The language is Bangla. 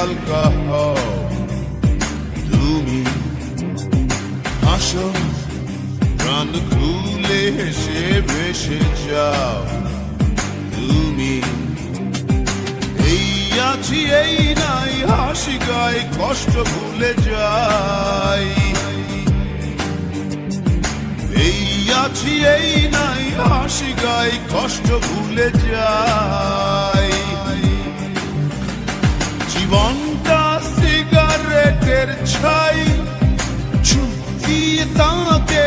হালকা হও তুমি, হাসো প্রাণ খুলে হেসে ভেসে যাও তুমি। এই আছি এই নাই হাসি গাই কষ্ট ভুলে যাই, এই আছি এই নাই হাসি গাই কষ্ট ভুলে যাই। জীবনটা সিগারেটের ছাই, চুপ দিয়ে তাকে